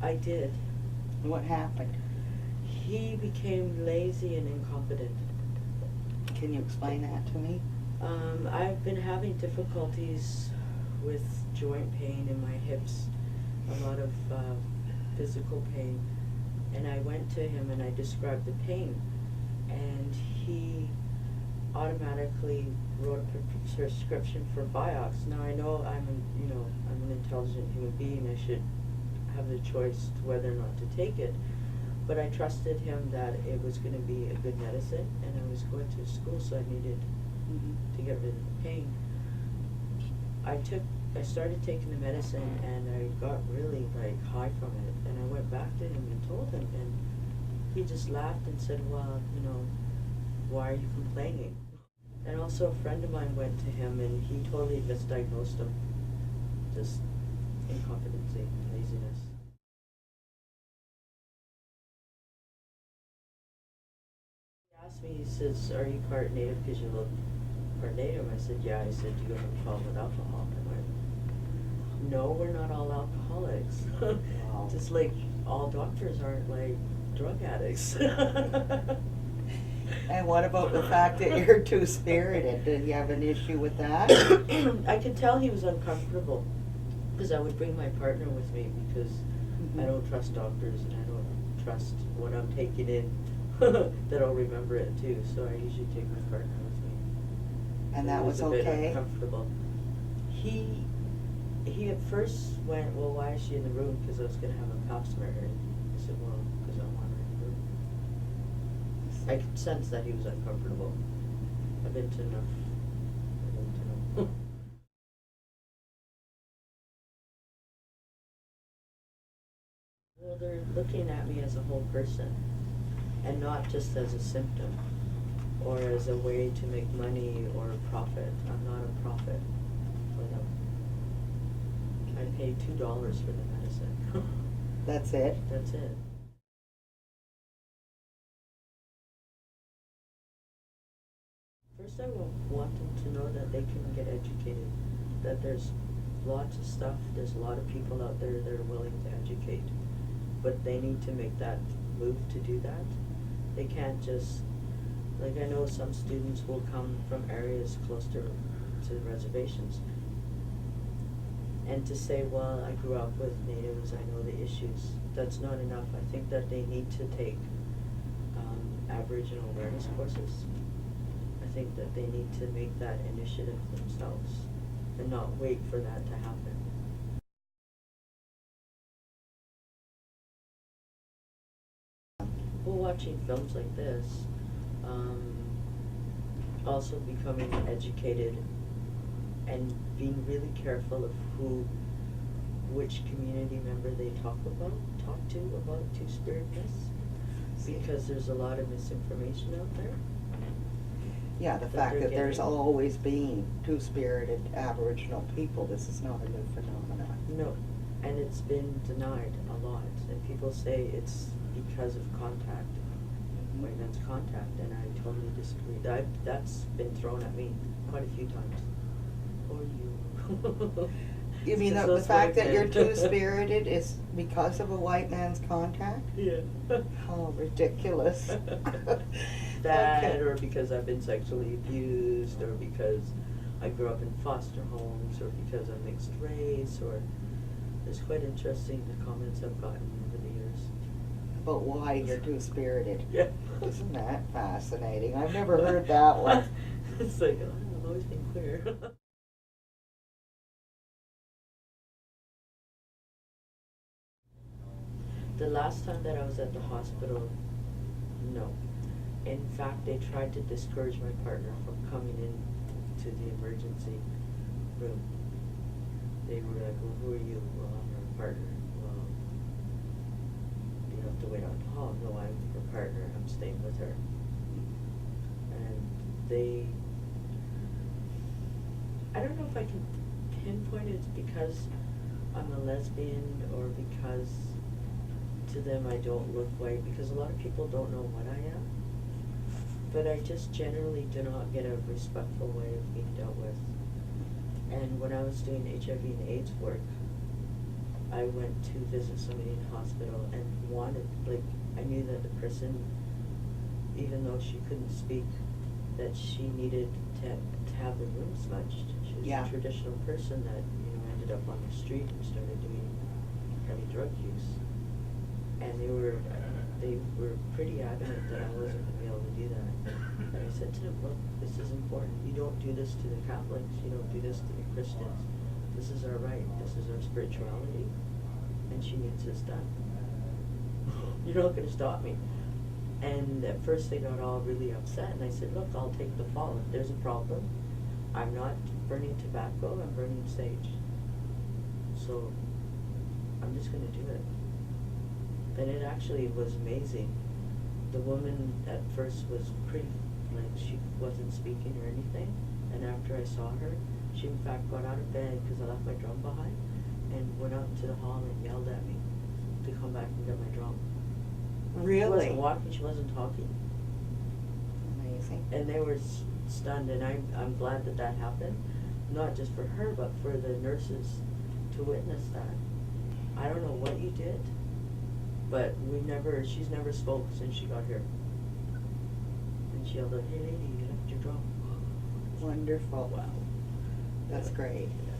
I did. What happened? He became lazy and incompetent. Can you explain that to me? I've been having difficulties with joint pain in my hips, a lot of physical pain, and I went to him and I described the pain, and he automatically wrote a prescription for Vioxx. Now I know I'm an intelligent human being. I should have the choice to whether or not to take it, but I trusted him that it was going to be a good medicine, and I was going to school, so I needed to get rid of the pain. I started taking the medicine, and I got really high from it, and I went back to him and told him, and he just laughed and said, well, why are you complaining? And also a friend of mine went to him, and he totally misdiagnosed him. Just incompetency, laziness. He asked me, he says, are you part native because you look part native? I said, yeah. He said, do you have a problem with alcohol? I went, no, we're not all alcoholics. Wow. Just like all doctors aren't drug addicts. And what about the fact that you're two-spirited? Did you have an issue with that? I could tell he was uncomfortable because I would bring my partner with me because I don't trust doctors, and I don't trust when I'm taking in that I'll remember it too. So I usually take my partner with me. And that was a bit okay? uncomfortable. He at first went, well, why is she in the room? Because I was going to have a pap smear. I said, well, because I want her in the room. I could sense that he was uncomfortable. I've been to enough. I need to know. Well, they're looking at me as a whole person, and not just as a symptom, or as a way to make money or profit. I'm not a profit for them. I pay $2 for the medicine. That's it? That's it. First, I want them to know that they can get educated, that there's lots of stuff, there's a lot of people out there that are willing to educate, but they need to make that move to do that. They can't just, I know some students will come from areas close to reservations, and to say, well, I grew up with natives, I know the issues, that's not enough. I think that they need to take Aboriginal awareness courses. I think that they need to make that initiative themselves and not wait for that to happen. Well, watching films like this, also becoming educated and being really careful of which community member they talk to about two-spiritedness, because there's a lot of misinformation out there. Yeah, the fact that there's always been two-spirited Aboriginal people. This is not a new phenomenon. No, and it's been denied a lot, and people say it's because of contact, white man's contact, and I totally disagree. That's been thrown at me quite a few times. Or you. You mean the fact that you're two-spirited is because of a white man's contact? Yeah. How ridiculous. That, okay. Or because I've been sexually abused, or because I grew up in foster homes, or because I'm mixed race, or it's quite interesting the comments I've gotten over the years. About why you're two-spirited. Yeah. Isn't that fascinating? I've never heard that one. It's like, oh, I've always been queer. The last time that I was at the hospital, no. In fact, they tried to discourage my partner from coming in to the emergency room. They were like, well, who are you? Well, I'm her partner. Well, you have to wait on the hall. No, I'm her partner. I'm staying with her. And I don't know if I can pinpoint it's because I'm a lesbian or because to them I don't look white, because a lot of people don't know what I am. But I just generally do not get a respectful way of being dealt with. And when I was doing HIV and AIDS work, I went to visit somebody in the hospital and wanted, like, I knew that the person, even though she couldn't speak, that she needed to have the room smudged. She was Yeah. a traditional person that, ended up on the street and started doing heavy drug use. And they were pretty adamant that I wasn't gonna be able to do that. And I said to them, look, this is important. You don't do this to the Catholics, you don't do this to the Christians. This is our right, this is our spirituality, and she needs this done. You're not gonna stop me. And at first they got all really upset, and I said, look, I'll take the fall. If there's a problem, I'm not burning tobacco, I'm burning sage. So I'm just gonna do it. And it actually was amazing. The woman at first was pretty, like, she wasn't speaking or anything. And after I saw her, she in fact got out of bed, because I left my drum behind, and went out into the hall and yelled at me to come back and get my drum. Really? She wasn't walking, she wasn't talking. Amazing. And they were stunned, and I'm glad that that happened. Not just for her, but for the nurses to witness that. I don't know what you did, but she's never spoke since she got here. And she yelled out, hey lady, you left your drum. Wonderful. Wow. That's great. Yeah.